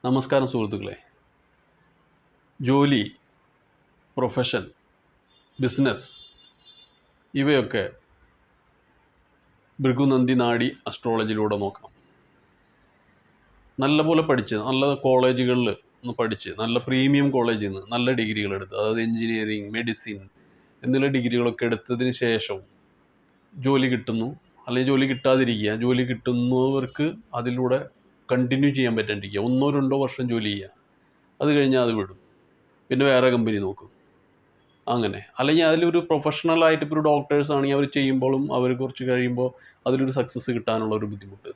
നമസ്കാരം സുഹൃത്തുക്കളെ. ജോലി, പ്രൊഫഷൻ, ബിസിനസ് ഇവയൊക്കെ ഭൃഗുനന്ദി നാഡി അസ്ട്രോളജിയിലൂടെ നോക്കാം. നല്ലപോലെ പഠിച്ച് നല്ല കോളേജുകളിൽ ഒന്ന് പഠിച്ച് നല്ല പ്രീമിയം കോളേജിൽ നിന്ന് നല്ല ഡിഗ്രികൾ എടുത്ത്, അതായത് എൻജിനീയറിങ്, മെഡിസിൻ എന്നുള്ള ഡിഗ്രികളൊക്കെ എടുത്തതിന് ശേഷം ജോലി കിട്ടുന്നു, അല്ലെങ്കിൽ ജോലി കിട്ടാതിരിക്കുക. ജോലി കിട്ടുന്നവർക്ക് അതിലൂടെ കണ്ടിന്യൂ ചെയ്യാൻ പറ്റാണ്ടിരിക്കുക. 1-2 വർഷം ജോലി ചെയ്യുക, അത് കഴിഞ്ഞാൽ അത് വിടും, പിന്നെ വേറെ കമ്പനി നോക്കും. അങ്ങനെ അല്ലെങ്കിൽ അതിലൊരു പ്രൊഫഷണലായിട്ട് ഇപ്പോൾ ഒരു ഡോക്ടേഴ്സ് ആണെങ്കിൽ അവർ ചെയ്യുമ്പോഴും അവർ കുറച്ച് കഴിയുമ്പോൾ അതിലൊരു സക്സസ് കിട്ടാനുള്ള ഒരു ബുദ്ധിമുട്ട്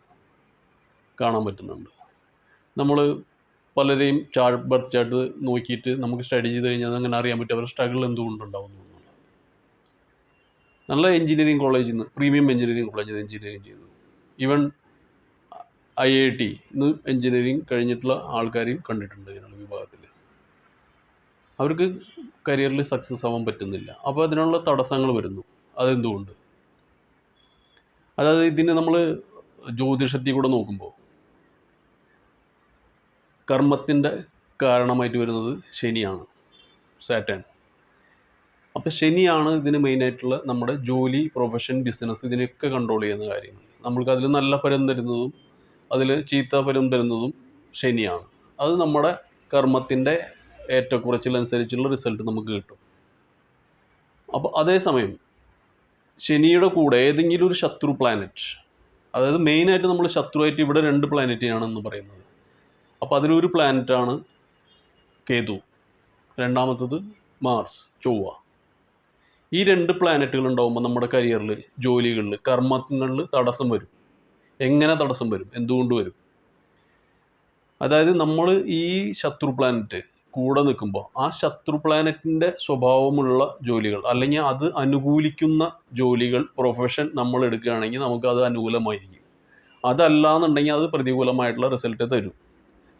കാണാൻ പറ്റുന്നുണ്ട്. നമ്മൾ പലരെയും ബർത്ത് ചാർട്ട് നോക്കിയിട്ട് നമുക്ക് സ്റ്റഡി ചെയ്ത് കഴിഞ്ഞാൽ അങ്ങനെ അറിയാൻ പറ്റും അവരുടെ സ്ട്രഗിൾ എന്തുകൊണ്ടുണ്ടാവുന്നു. നല്ല എഞ്ചിനീയറിംഗ് കോളേജിൽ നിന്ന്, പ്രീമിയം എഞ്ചിനീയറിംഗ് കോളേജിൽ നിന്ന് എഞ്ചിനീയറിംഗ് ചെയ്തു, ഈവൻ IIT ഇന്ന് എഞ്ചിനീയറിംഗ് കഴിഞ്ഞിട്ടുള്ള ആൾക്കാരെയും കണ്ടിട്ടുണ്ട് ഇതിനുള്ള വിഭാഗത്തിൽ. അവർക്ക് കരിയറിൽ സക്സസ് ആവാൻ പറ്റുന്നില്ല. അപ്പോൾ അതിനുള്ള തടസ്സങ്ങൾ വരുന്നു. അതെന്തുകൊണ്ട്? അതായത് ഇതിന് നമ്മൾ ജ്യോതിഷത്തിൽ കൂടെ നോക്കുമ്പോൾ കർമ്മത്തിൻ്റെ കാരണമായിട്ട് വരുന്നത് ശനിയാണ്, സാറ്റേൺ. അപ്പോൾ ശനിയാണ് ഇതിന് മെയിനായിട്ടുള്ള നമ്മുടെ ജോലി, പ്രൊഫഷൻ, ബിസിനസ് ഇതിനൊക്കെ കൺട്രോൾ ചെയ്യുന്ന കാര്യങ്ങൾ. നമ്മൾക്ക് അതിൽ നല്ല ഫലം തരുന്നതും അതിൽ ചീത്ത ഫലം തരുന്നതും ശനിയാണ്. അത് നമ്മുടെ കർമ്മത്തിൻ്റെ ഏറ്റക്കുറച്ചിലനുസരിച്ചുള്ള റിസൾട്ട് നമുക്ക് കിട്ടും. അപ്പോൾ അതേസമയം ശനിയുടെ കൂടെ ഏതെങ്കിലും ഒരു ശത്രു പ്ലാനറ്റ്, അതായത് മെയിനായിട്ട് നമ്മൾ ശത്രുവായിട്ട് ഇവിടെ 2 പ്ലാനറ്റിനാണെന്ന് പറയുന്നത്. അപ്പോൾ അതിലൊരു പ്ലാനറ്റാണ് കേതു, രണ്ടാമത്തത് മാർസ്, ചൊവ്വ. ഈ 2 പ്ലാനറ്റുകൾ ഉണ്ടാകുമ്പോൾ നമ്മുടെ കരിയറിൽ, ജോലികളിൽ, കർമ്മങ്ങളിൽ തടസ്സം വരും. എങ്ങനെ തടസ്സം വരും? എന്തുകൊണ്ട് വരും? അതായത് നമ്മൾ ഈ ശത്രു പ്ലാനറ്റ് കൂടെ നിൽക്കുമ്പോൾ ആ ശത്രു പ്ലാനറ്റിൻ്റെ സ്വഭാവമുള്ള ജോലികൾ അല്ലെങ്കിൽ അത് അനുകൂലിക്കുന്ന ജോലികൾ, പ്രൊഫഷൻ നമ്മൾ എടുക്കുകയാണെങ്കിൽ നമുക്കത് അനുകൂലമായിരിക്കും. അതല്ലാന്നുണ്ടെങ്കിൽ അത് പ്രതികൂലമായിട്ടുള്ള റിസൾട്ട് തരും.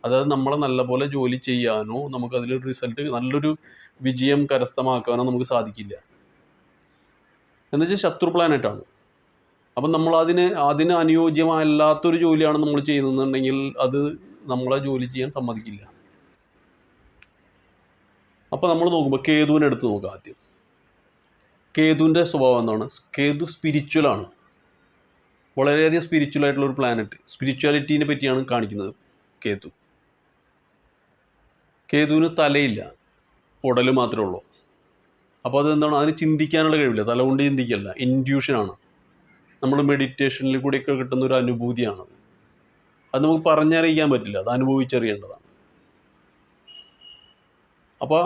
അതായത് നമ്മളെ നല്ലപോലെ ജോലി ചെയ്യാനോ നമുക്കതിലൊരു റിസൾട്ട്, നല്ലൊരു വിജയം കരസ്ഥമാക്കാനോ നമുക്ക് സാധിക്കില്ല. എന്നുവെച്ചാൽ ശത്രു പ്ലാനറ്റാണ്. അപ്പം നമ്മൾ അതിന് അനുയോജ്യമല്ലാത്തൊരു ജോലിയാണ് നമ്മൾ ചെയ്യുന്നതെന്നുണ്ടെങ്കിൽ അത് നമ്മളെ ജോലി ചെയ്യാൻ സമ്മതിക്കില്ല. അപ്പോൾ നമ്മൾ നോക്കുമ്പോൾ കേതുവിനെ എടുത്ത് നോക്കാം. ആദ്യം കേതുവിൻ്റെ സ്വഭാവം എന്താണ്? കേതു സ്പിരിച്വലാണ്, വളരെയധികം സ്പിരിച്വൽ ആയിട്ടുള്ള ഒരു പ്ലാനറ്റ്. സ്പിരിച്വാലിറ്റീനെ പറ്റിയാണ് കാണിക്കുന്നത് കേതു. കേതുവിന് തലയില്ല, ഉടൽ മാത്രമേ ഉള്ളൂ. അപ്പോൾ അതെന്താണ്? അതിന് ചിന്തിക്കാനുള്ള കഴിവില്ല, തല കൊണ്ട് ചിന്തിക്കല്ല, ഇൻറ്റ്യൂഷനാണ്. നമ്മൾ മെഡിറ്റേഷനിൽ കൂടെയൊക്കെ കിട്ടുന്ന ഒരു അനുഭൂതിയാണത്. അത് നമുക്ക് പറഞ്ഞറിയിക്കാൻ പറ്റില്ല, അത് അനുഭവിച്ചറിയേണ്ടതാണ്. അപ്പോൾ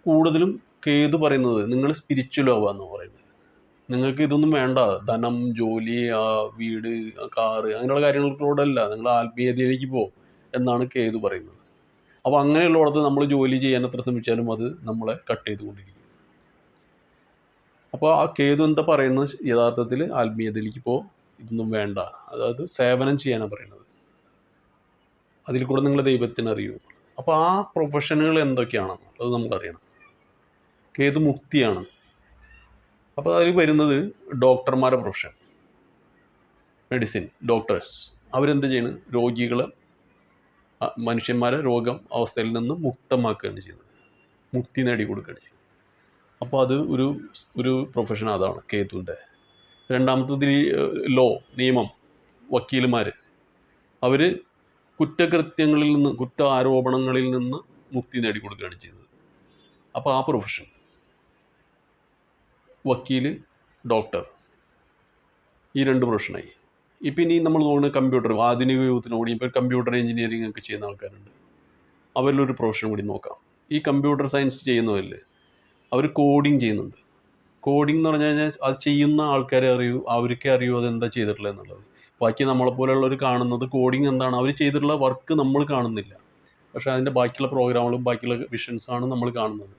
കൂടുതലും കേതു പറയുന്നത് നിങ്ങൾ സ്പിരിച്വൽ ആവുക എന്ന് പറയുന്നത്. നിങ്ങൾക്ക് ഇതൊന്നും വേണ്ട, ധനം, ജോലി, വീട്, കാറ് അങ്ങനെയുള്ള കാര്യങ്ങൾക്കൂടല്ല, നിങ്ങൾ ആത്മീയതയിലേക്ക് പോകും എന്നാണ് കേതു പറയുന്നത്. അപ്പോൾ അങ്ങനെയുള്ളിടത്ത് നമ്മൾ ജോലി ചെയ്യാൻ എത്ര ശ്രമിച്ചാലും അത് നമ്മളെ കട്ട് ചെയ്തുകൊണ്ടിരിക്കും. അപ്പോൾ ആ കേതു എന്താ പറയുന്നത്? യഥാർത്ഥത്തിൽ ആത്മീയതയിലേക്ക് ഇപ്പോൾ ഇതൊന്നും വേണ്ട, അതായത് സേവനം ചെയ്യാനാണ് പറയുന്നത്. അതിൽ കൂടെ നിങ്ങൾ ദൈവത്തിന് അറിയൂ. അപ്പോൾ ആ പ്രൊഫഷനുകൾ എന്തൊക്കെയാണെന്ന് അത് നമ്മൾ അറിയണം. കേതു മുക്തിയാണ്. അപ്പോൾ അതിൽ വരുന്നത് ഡോക്ടർമാരുടെ പ്രൊഫഷൻ, മെഡിസിൻ, ഡോക്ടേഴ്സ്. അവരെന്ത് ചെയ്യണം? രോഗികളെ, മനുഷ്യന്മാരെ രോഗം അവസ്ഥയിൽ നിന്ന് മുക്തമാക്കുകയാണ് ചെയ്യുന്നത്, മുക്തി നേടിക്കൊടുക്കുകയാണ് ചെയ്യുന്നത്. അപ്പോൾ അത് ഒരു പ്രൊഫഷൻ, അതാണ് കേതുവിൻ്റെ. രണ്ടാമത്തത് ലോ, നിയമം, വക്കീലുമാർ. അവർ കുറ്റകൃത്യങ്ങളിൽ നിന്ന്, ആരോപണങ്ങളിൽ നിന്ന് മുക്തി നേടിക്കൊടുക്കുകയാണ് ചെയ്യുന്നത്. അപ്പോൾ ആ പ്രൊഫഷൻ, വക്കീൽ, ഡോക്ടർ, ഈ 2 പ്രൊഫഷനായി. ഇപ്പം ഇനി നമ്മൾ നോക്കുന്നത് കമ്പ്യൂട്ടർ, ആധുനിക യുഗത്തിനോടി ഇപ്പോൾ കമ്പ്യൂട്ടർ എഞ്ചിനീയറിംഗ് ഒക്കെ ചെയ്യുന്ന ആൾക്കാരുണ്ട്. അവരിലൊരു പ്രൊഫഷൻ കൂടി നോക്കാം. ഈ കമ്പ്യൂട്ടർ സയൻസ് ചെയ്യുന്നവരിൽ അവർ കോഡിങ് ചെയ്യുന്നുണ്ട്. കോഡിങ് എന്ന് പറഞ്ഞു കഴിഞ്ഞാൽ അത് ചെയ്യുന്ന ആൾക്കാരെ അറിയൂ, അവർക്കേ അറിയൂ അതെന്താ ചെയ്തിട്ടുള്ളത് എന്നുള്ളത്. ബാക്കി നമ്മളെപ്പോലെയുള്ളവർ കാണുന്നത് കോഡിങ് എന്താണ്, അവർ ചെയ്തിട്ടുള്ള വർക്ക് നമ്മൾ കാണുന്നില്ല. പക്ഷേ അതിൻ്റെ ബാക്കിയുള്ള പ്രോഗ്രാമുകളും ബാക്കിയുള്ള വിഷൻസാണ് നമ്മൾ കാണുന്നത്,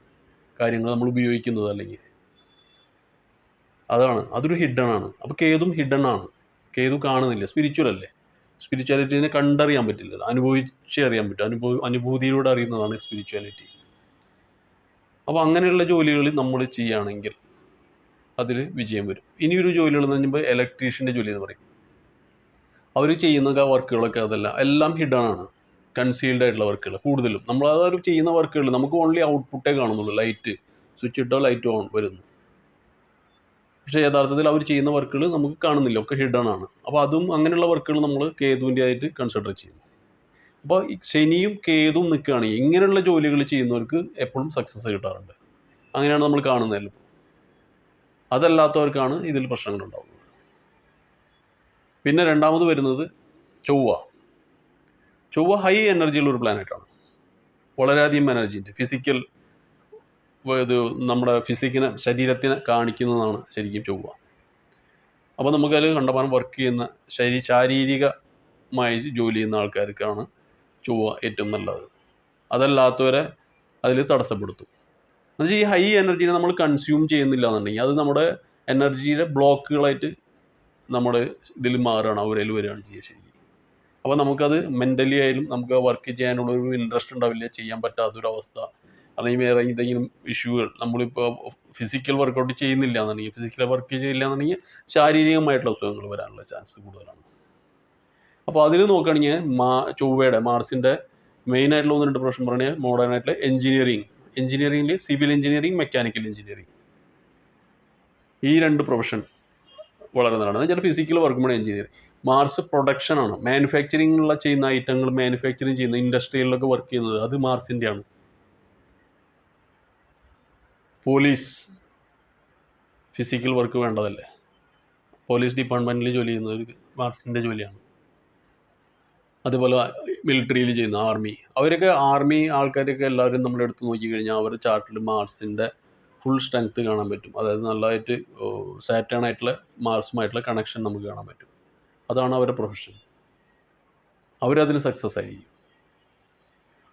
കാര്യങ്ങൾ നമ്മൾ ഉപയോഗിക്കുന്നത്. അല്ലെങ്കിൽ അതൊരു ഹിഡൻ ആണ്. അപ്പോൾ കേതും ഹിഡൻ ആണ്. കേതു കാണുന്നില്ല, സ്പിരിച്വൽ അല്ലേ. സ്പിരിച്വാലിറ്റീനെ കണ്ടറിയാൻ പറ്റില്ല, അനുഭവിച്ചേ അറിയാൻ പറ്റും. അനുഭൂതിയിലൂടെ അറിയുന്നതാണ് സ്പിരിച്വാലിറ്റി. അപ്പോൾ അങ്ങനെയുള്ള ജോലികളിൽ നമ്മൾ ചെയ്യുകയാണെങ്കിൽ അതിൽ വിജയം വരും. ഇനിയൊരു ജോലികൾ എന്ന് പറയുമ്പോൾ ഇലക്ട്രീഷ്യൻ്റെ ജോലി എന്ന് പറയും. അവർ ചെയ്യുന്ന വർക്കുകളൊക്കെ അതല്ല, എല്ലാം ഹിഡൻ ആണ്. കൺസീൽഡ് ആയിട്ടുള്ള വർക്കുകൾ കൂടുതലും നമ്മൾ അതൊരു ചെയ്യുന്ന വർക്കുകൾ നമുക്ക് ഓൺലി ഔട്ട്പുട്ടേ കാണുന്നുള്ളൂ, ലൈറ്റ് സ്വിച്ച് ഇട്ടോ ലൈറ്റ് ഓൺ വരുന്നു. പക്ഷേ യഥാർത്ഥത്തിൽ അവർ ചെയ്യുന്ന വർക്കുകൾ നമുക്ക് കാണുന്നില്ല, ഒക്കെ ഹിഡൺ ആണ്. അപ്പോൾ അതും അങ്ങനെയുള്ള വർക്കുകൾ നമ്മൾ കേതുവിൻ്റെ ആയിട്ട് കൺസിഡർ ചെയ്യുന്നു. അപ്പോൾ ശനിയും കേതുവും നിൽക്കുകയാണെങ്കിൽ ഇങ്ങനെയുള്ള ജോലികൾ ചെയ്യുന്നവർക്ക് എപ്പോഴും സക്സസ് കിട്ടാറുണ്ട്. അങ്ങനെയാണ് നമ്മൾ കാണുന്നതല്ലോ. അതല്ലാത്തവർക്കാണ് ഇതിൽ പ്രശ്നങ്ങളുണ്ടാകുന്നത്. പിന്നെ രണ്ടാമത് വരുന്നത് ചൊവ്വ ഹൈ എനർജിയുള്ള ഒരു പ്ലാനറ്റാണ്. വളരെയധികം എനർജിൻ്റെ ഫിസിക്കൽ ഇത് നമ്മുടെ ഫിസിക്കിനെ ശരീരത്തിനെ കാണിക്കുന്നതാണ് ശരിക്കും ചൊവ്വ. അപ്പോൾ നമുക്കതിൽ കണ്ടമാനം വർക്ക് ചെയ്യുന്ന ശാരീരികമായി ജോലി ചെയ്യുന്ന ആൾക്കാർക്കാണ് ചൊവ്വ ഏറ്റവും നല്ലത്. അതല്ലാത്തവരെ അതിൽ തടസ്സപ്പെടുത്തും. എന്നുവെച്ചാൽ ഈ ഹൈ എനർജീനെ നമ്മൾ കൺസ്യൂം ചെയ്യുന്നില്ല എന്നുണ്ടെങ്കിൽ അത് നമ്മുടെ എനർജിയുടെ ബ്ലോക്കുകളായിട്ട് നമ്മുടെ ഇതിൽ മാറുകയാണ്, അവരിൽ വരികയാണ് ചെയ്യുക ശരിക്കും. അപ്പോൾ നമുക്കത് മെൻ്റലി ആയാലും നമുക്ക് വർക്ക് ചെയ്യാനുള്ളൊരു ഇൻട്രസ്റ്റ് ഉണ്ടാവില്ല, ചെയ്യാൻ പറ്റാത്തൊരവസ്ഥ, അല്ലെങ്കിൽ വേറെ എന്തെങ്കിലും ഇഷ്യൂകൾ. നമ്മളിപ്പോൾ ഫിസിക്കൽ വർക്കൗട്ട് ചെയ്യുന്നില്ല എന്നുണ്ടെങ്കിൽ, ഫിസിക്കൽ വർക്ക് ചെയ്യില്ല എന്നുണ്ടെങ്കിൽ ശാരീരികമായിട്ടുള്ള അസുഖങ്ങൾ വരാനുള്ള ചാൻസ് കൂടുതലാണ്. അപ്പോൾ അതിൽ നോക്കുകയാണെങ്കിൽ ചൊവ്വയുടെ മാർസിൻ്റെ മെയിനായിട്ടുള്ള 1-2 പ്രൊഫഷൻ പറഞ്ഞാൽ മോഡേൺ ആയിട്ടുള്ള എഞ്ചിനീയറിംഗിൽ സിവിൽ എഞ്ചിനീയറിംഗ്, മെക്കാനിക്കൽ എഞ്ചിനീയറിംഗ്, ഈ 2 പ്രൊഫഷൻ വളരെ നല്ലതാണ്. എന്നുവെച്ചാൽ ഫിസിക്കൽ വർക്കുമാണ് എഞ്ചിനീയറിംഗ്. മാർസ് പ്രൊഡക്ഷനാണ്, മാനുഫാക്ചറിങ്ങിലുള്ള ചെയ്യുന്ന ഐറ്റങ്ങൾ മാനുഫാക്ചറിങ് ചെയ്യുന്ന ഇൻഡസ്ട്രിയിലൊക്കെ വർക്ക് ചെയ്യുന്നത് അത് മാർസിൻ്റെയാണ്. പോലീസ് ഫിസിക്കൽ വർക്ക് വേണ്ടതല്ലേ, പോലീസ് ഡിപ്പാർട്ട്മെൻറ്റിൽ ജോലി ചെയ്യുന്നത് മാർസിൻ്റെ ജോലിയാണ്. അതുപോലെ മിലിറ്ററിയിൽ ചെയ്യുന്ന അവരൊക്കെ ആർമി ആൾക്കാരൊക്കെ എല്ലാവരും നമ്മളെടുത്ത് നോക്കിക്കഴിഞ്ഞാൽ അവർ ചാർട്ടിൽ മാർസിൻ്റെ ഫുൾ സ്ട്രെങ്ത്ത് കാണാൻ പറ്റും. അതായത് നല്ലതായിട്ട് സാറ്റേൺ ആയിട്ടുള്ള മാർസുമായിട്ടുള്ള കണക്ഷൻ നമുക്ക് കാണാൻ പറ്റും. അതാണ് അവരുടെ പ്രൊഫഷൻ. അവരതിന് സക്സസ് ആയിരിക്കും.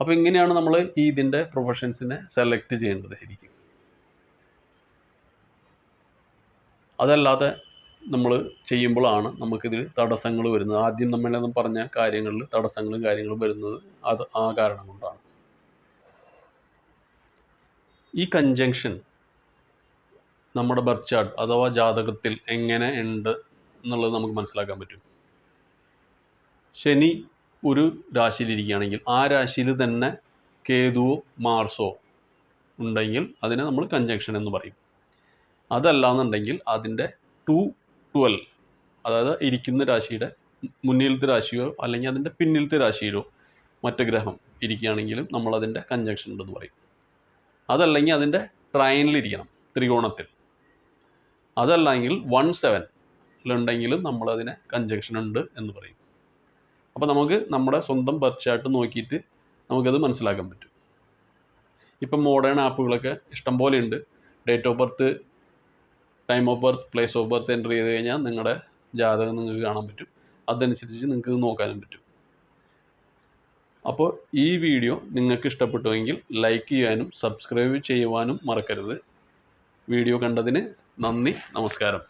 അപ്പോൾ ഇങ്ങനെയാണ് നമ്മൾ ഇതിൻ്റെ പ്രൊഫഷൻസിനെ സെലക്ട് ചെയ്യേണ്ടത് ശരിക്കും. അതല്ലാതെ നമ്മൾ ചെയ്യുമ്പോഴാണ് നമുക്കിതിൽ തടസ്സങ്ങൾ വരുന്നത്. ആദ്യം നമ്മളെന്ന് പറഞ്ഞ കാര്യങ്ങളിൽ കാര്യങ്ങളും വരുന്നത് ആ കാരണം കൊണ്ടാണ്. ഈ കൺജങ്ഷൻ നമ്മുടെ ബർത്ത് ചാർട്ട് അഥവാ ജാതകത്തിൽ എങ്ങനെ ഉണ്ട് എന്നുള്ളത് നമുക്ക് മനസ്സിലാക്കാൻ പറ്റും. ശനി ഒരു രാശിയിലിരിക്കുകയാണെങ്കിൽ ആ രാശിയിൽ തന്നെ കേതുവോ മാർസോ ഉണ്ടെങ്കിൽ അതിനെ നമ്മൾ കൺജങ്ഷൻ എന്ന് പറയും. അതല്ലാന്നുണ്ടെങ്കിൽ അതിൻ്റെ 2-12, അതായത് ഇരിക്കുന്ന രാശിയുടെ മുന്നിലത്തെ രാശിയോ അല്ലെങ്കിൽ അതിൻ്റെ പിന്നിലത്തെ രാശിയിലോ മറ്റു ഗ്രഹം ഇരിക്കുകയാണെങ്കിലും നമ്മളതിൻ്റെ കൺജങ്ഷൻ ഉണ്ടെന്ന് പറയും. അതല്ലെങ്കിൽ അതിൻ്റെ ട്രയനിലിരിക്കണം, ത്രികോണത്തിൽ. അതല്ലെങ്കിൽ 1-7 നമ്മളതിനെ കൺജങ്ഷൻ ഉണ്ട് എന്ന് പറയും. അപ്പോൾ നമുക്ക് നമ്മുടെ സ്വന്തം ബർത്ത് ചാർട്ട് നോക്കിയിട്ട് നമുക്കത് മനസ്സിലാക്കാൻ പറ്റും. ഇപ്പം മോഡേൺ ആപ്പുകളൊക്കെ ഇഷ്ടം പോലെ ഉണ്ട്. Date of birth, time of birth, place of birth enter ചെയ്ത് കഴിഞ്ഞാൽ നിങ്ങളുടെ ജാതകം നിങ്ങൾക്ക് കാണാൻ പറ്റും. അതനുസരിച്ച് നിങ്ങൾക്ക് ഇത് നോക്കാനും പറ്റും. അപ്പോൾ ഈ വീഡിയോ നിങ്ങൾക്ക് ഇഷ്ടപ്പെട്ടുവെങ്കിൽ ലൈക്ക് ചെയ്യാനും സബ്സ്ക്രൈബ് ചെയ്യുവാനും മറക്കരുത്. വീഡിയോ കണ്ടതിന് നന്ദി, നമസ്കാരം.